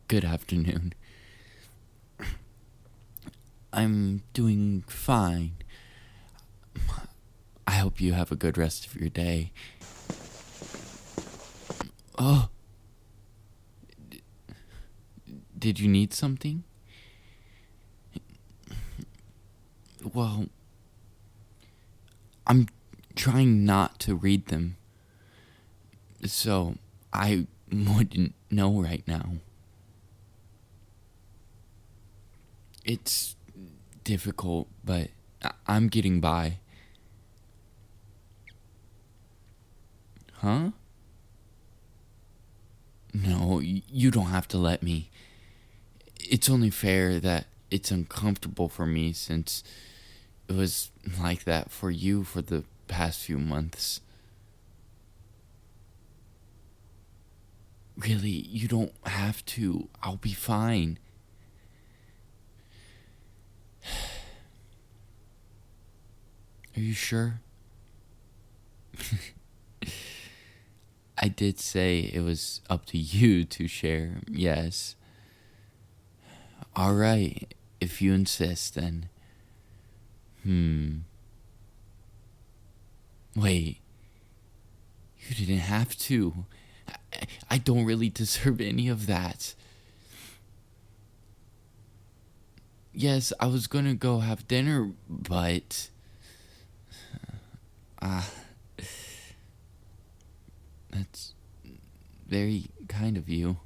Good afternoon. I'm doing fine. I hope you have a good rest of your day. Oh, did you need something? Well, I'm trying not to read them, so I wouldn't know right now. It's difficult, but I'm getting by. Huh? No, you don't have to let me. It's only fair that it's uncomfortable for me since it was like that for you for the past few months. Really, you don't have to. I'll be fine. Are you sure? I did say it was up to you to share, yes. Alright, if you insist, then. Wait, you didn't have to. I don't really deserve any of that. Yes, I was gonna go have dinner, but. That's very kind of you.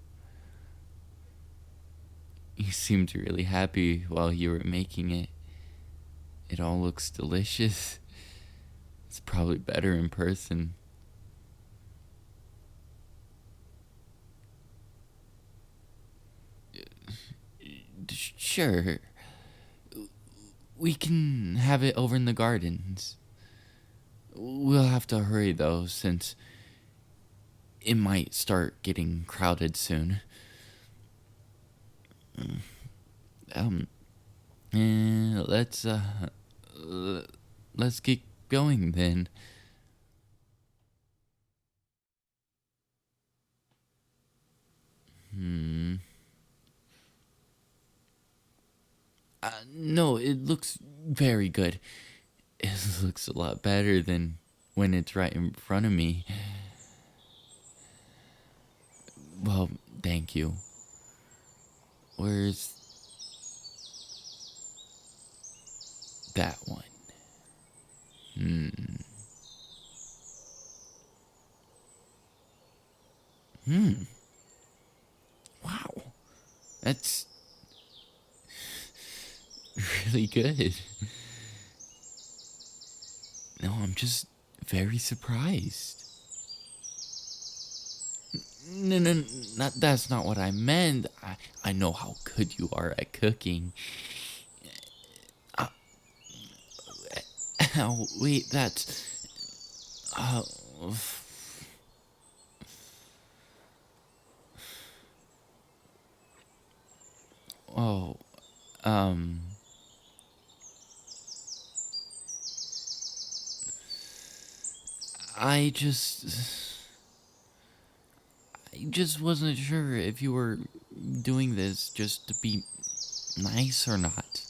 You seemed really happy while you were making it. It all looks delicious. It's probably better in person. Sure. We can have it over in the gardens. We'll have to hurry though, since it might start getting crowded soon. Um, let's let's get going then. No, it looks very good. It looks a lot better than when it's right in front of me. Well, thank you. Where's that one? Wow, that's really good. No, I'm just very surprised. No, no, that's not what I meant. I know how good you are at cooking. Oh, wait, that's. Uh, oh, um. I just wasn't sure if you were doing this just to be nice or not.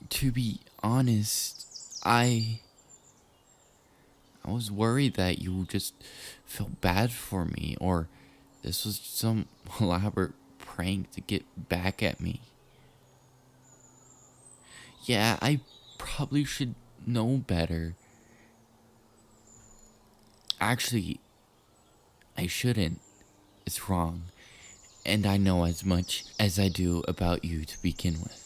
To be honest, I was worried that you just felt bad for me, or this was some elaborate prank to get back at me. Yeah, I probably should know better. Actually, I shouldn't. It's wrong. And I know as much as I do about you to begin with.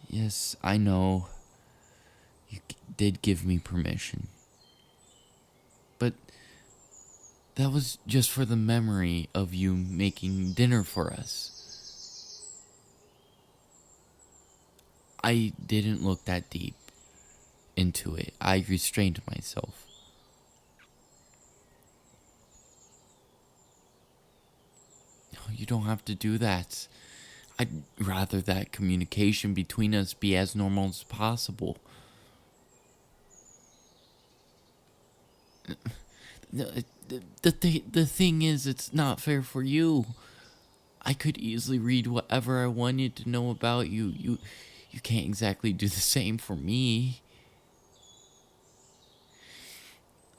Yes, I know. You did give me permission. But that was just for the memory of you making dinner for us. I didn't look that deep into it. I restrained myself. You don't have to do that. I'd rather that communication between us be as normal as possible. The thing is, it's not fair for you. I could easily read whatever I wanted to know about you. You can't exactly do the same for me.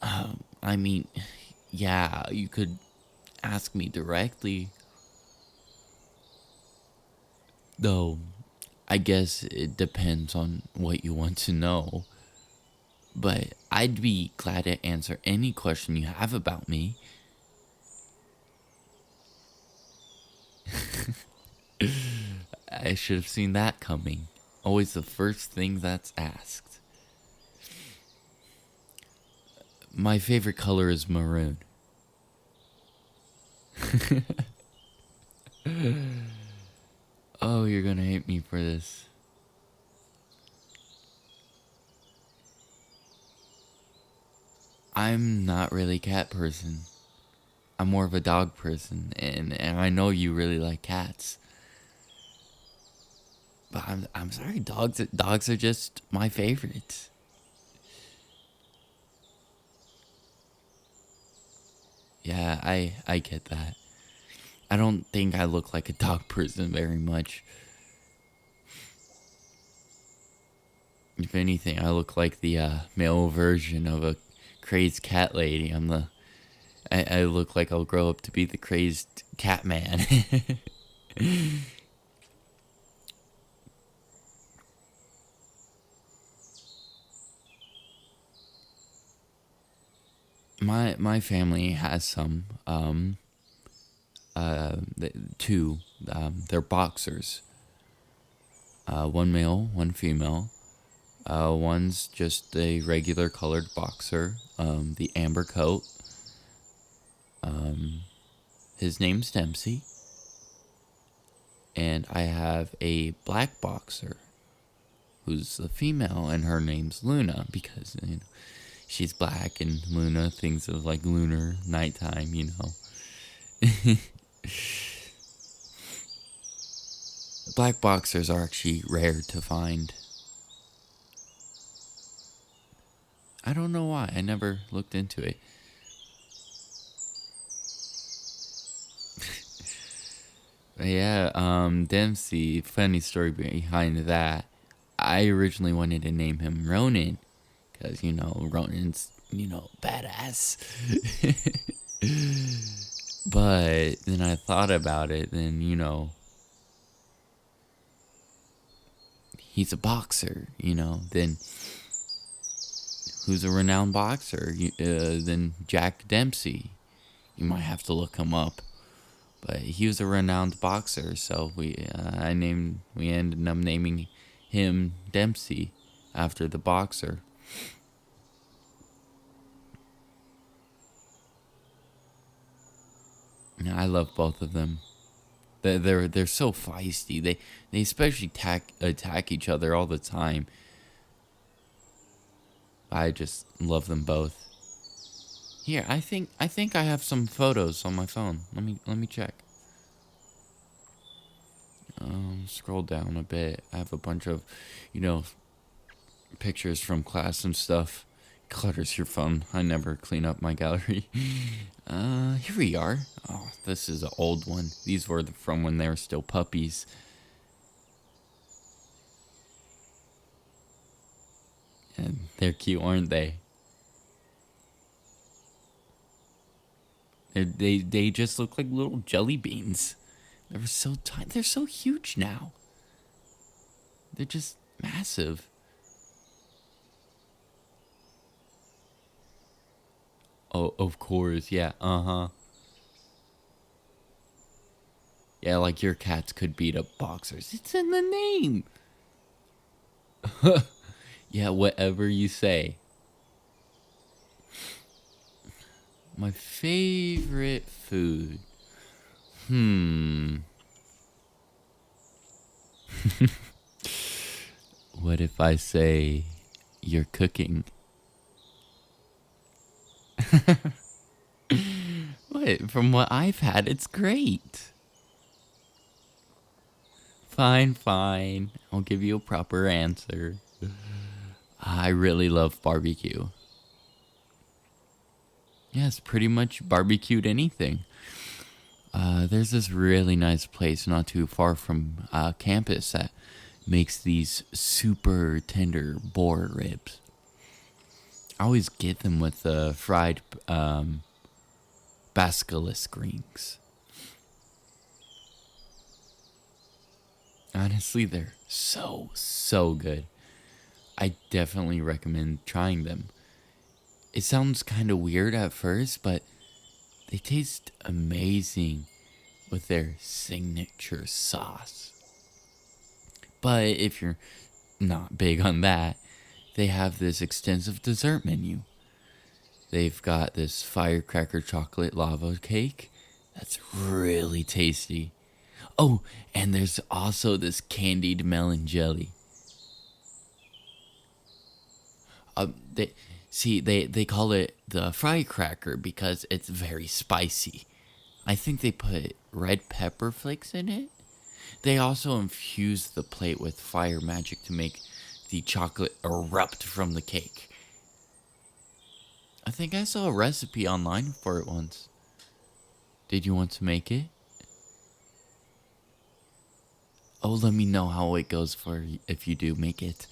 I mean, yeah, you could ask me directly. Though, I guess it depends on what you want to know. But I'd be glad to answer any question you have about me. I should have seen that coming. Always the first thing that's asked. My favorite color is maroon. Oh, you're gonna hate me for this. I'm not really a cat person. I'm more of a dog person, and I know you really like cats. But I'm sorry, dogs are just my favorite. Yeah, I get that. I don't think I look like a dog person very much. If anything, I look like the male version of a crazed cat lady. I look like I'll grow up to be the crazed cat man. My family has some two they're boxers. One male, one female. One's just a regular colored boxer, the amber coat. His name's Dempsey. And I have a black boxer who's a female, and her name's Luna because she's black, and Luna thinks of like lunar nighttime, Black boxers are actually rare to find. I don't know why. I never looked into it. Yeah, Dempsey, funny story behind that. I originally wanted to name him Ronin, because, Ronin's, badass. But then I thought about it, then, he's a boxer, then who's a renowned boxer? Then Jack Dempsey. You might have to look him up. But he was a renowned boxer, so we ended up naming him Dempsey after the boxer. I love both of them. They're so feisty. They especially attack each other all the time. I just love them both. Here, I think I have some photos on my phone. Let me check. Scroll down a bit. I have a bunch of, pictures from class and stuff. Clutters your phone. I never clean up my gallery. Here we are. Oh, this is an old one. These were from when they were still puppies. And they're cute, aren't they? They just look like little jelly beans. They're so tiny. They're so huge now. They're just massive. Oh, of course. Yeah. Uh-huh. Yeah, like your cats could beat up boxers. It's in the name. Yeah, whatever you say. My favorite food. What if I say you're cooking? What? From what I've had, it's great. Fine, fine. I'll give you a proper answer. I really love barbecue. Yes, pretty much barbecued anything. There's this really nice place not too far from campus that makes these super tender boar ribs. I always get them with the fried basilisk rings. Honestly, they're so good. I definitely recommend trying them. It sounds kind of weird at first, but they taste amazing with their signature sauce. But if you're not big on that, they have this extensive dessert menu. They've got this firecracker chocolate lava cake that's really tasty. Oh, and there's also this candied melon jelly. They call it the firecracker because it's very spicy. I think they put red pepper flakes in it. They also infuse the plate with fire magic to make the chocolate erupt from the cake. I think I saw a recipe online for it once. Did you want to make it? Oh, let me know how it goes for if you do make it.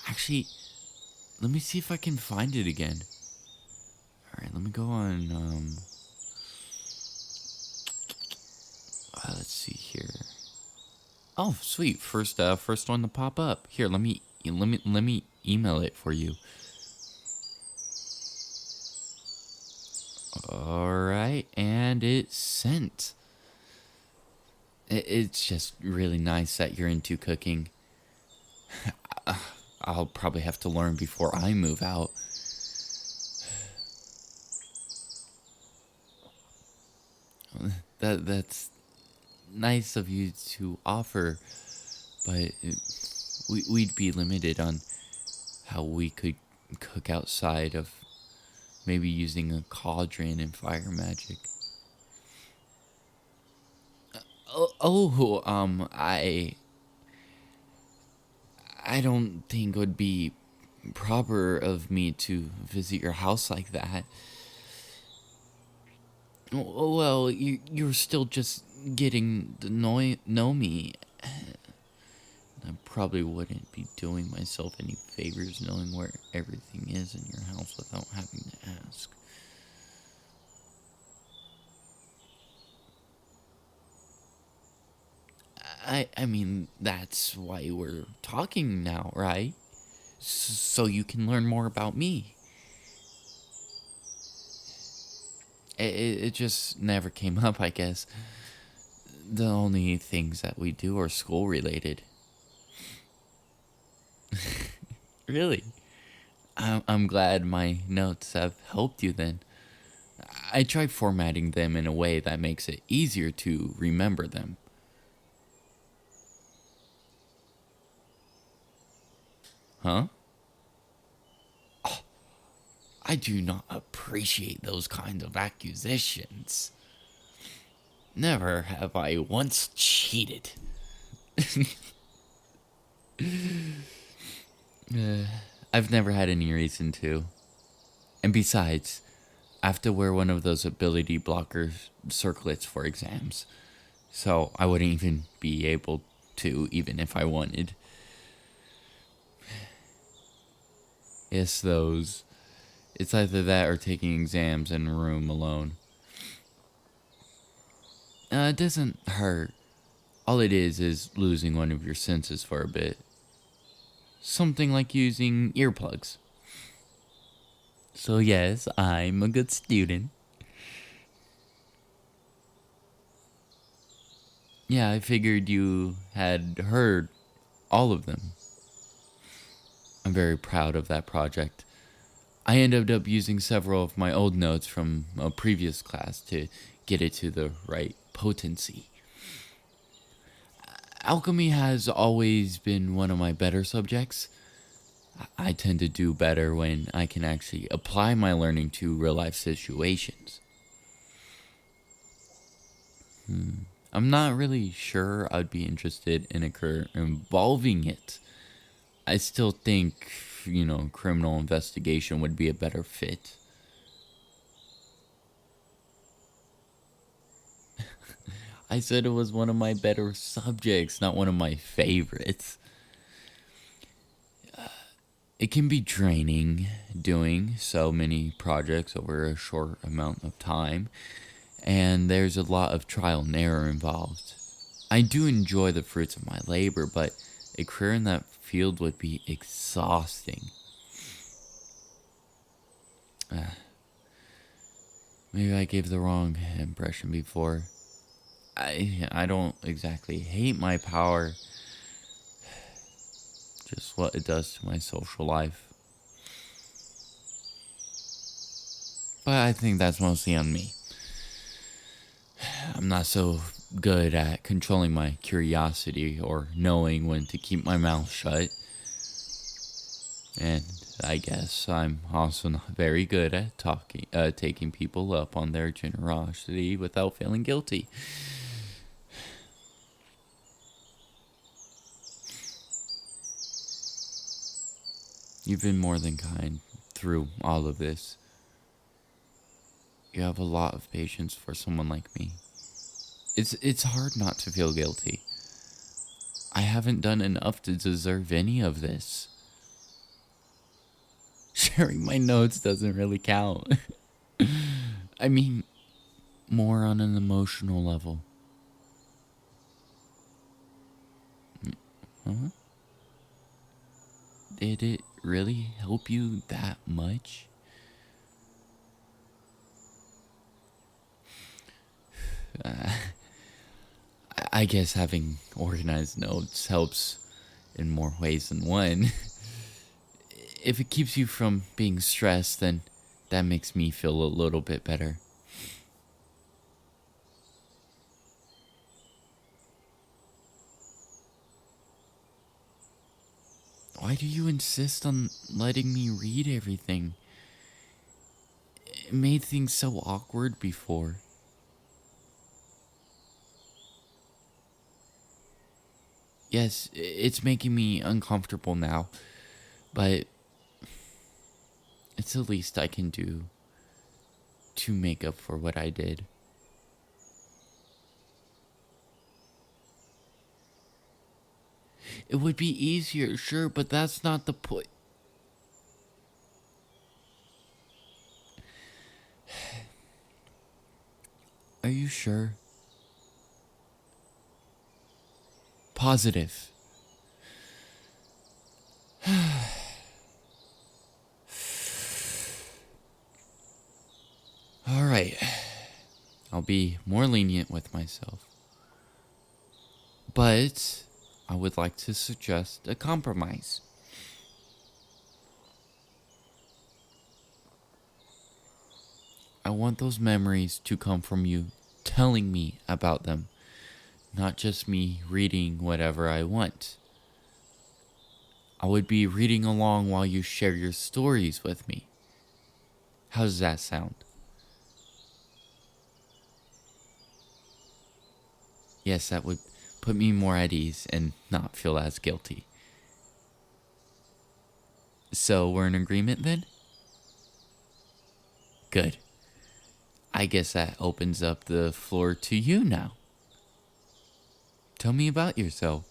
Actually, let me see if I can find it again. Alright, let me go on, let's see here. Oh, sweet. First one to pop up. Here, let me email it for you. Alright, and it's sent. It's just really nice that you're into cooking. I'll probably have to learn before I move out. That's nice of you to offer, but we'd be limited on how we could cook outside of maybe using a cauldron and fire magic. I don't think it would be proper of me to visit your house like that. Well, you're still just getting to know me. I probably wouldn't be doing myself any favors knowing where everything is in your house without having to ask. I mean, that's why we're talking now, right? So you can learn more about me. It just never came up, I guess. The only things that we do are school related. Really? I'm glad my notes have helped you then. I tried formatting them in a way that makes it easier to remember them. Huh? I do not appreciate those kinds of accusations. Never have I once cheated. I've never had any reason to. And besides, I have to wear one of those ability blocker circlets for exams. So I wouldn't even be able to, even if I wanted. Yes, those. It's either that or taking exams in a room alone. It doesn't hurt. All it is losing one of your senses for a bit. Something like using earplugs. So yes, I'm a good student. Yeah, I figured you had heard all of them. I'm very proud of that project. I ended up using several of my old notes from a previous class to get it to the right potency. Alchemy has always been one of my better subjects. I tend to do better when I can actually apply my learning to real life situations. I'm not really sure I'd be interested in a career involving it. I still think, criminal investigation would be a better fit. I said it was one of my better subjects, not one of my favorites. It can be draining doing so many projects over a short amount of time, and there's a lot of trial and error involved. I do enjoy the fruits of my labor, but a career in that field would be exhausting. Maybe I gave the wrong impression before. I don't exactly hate my power, just what it does to my social life. But I think that's mostly on me. I'm not so good at controlling my curiosity or knowing when to keep my mouth shut. And I guess I'm also not very good at taking people up on their generosity without feeling guilty. You've been more than kind through all of this. You have a lot of patience for someone like me. It's hard not to feel guilty. I haven't done enough to deserve any of this. Sharing my notes doesn't really count. I mean, more on an emotional level. Huh? Did it really help you that much? I guess having organized notes helps in more ways than one. If it keeps you from being stressed, then that makes me feel a little bit better. Why do you insist on letting me read everything? It made things so awkward before. Yes, it's making me uncomfortable now, but it's the least I can do to make up for what I did. It would be easier, sure, but that's not the point. Are you sure? Positive. Alright. I'll be more lenient with myself. But I would like to suggest a compromise. I want those memories to come from you telling me about them, not just me reading whatever I want. I would be reading along while you share your stories with me. How does that sound? Yes, that would put me more at ease and not feel as guilty. So we're in agreement then? Good. I guess that opens up the floor to you now. Tell me about yourself.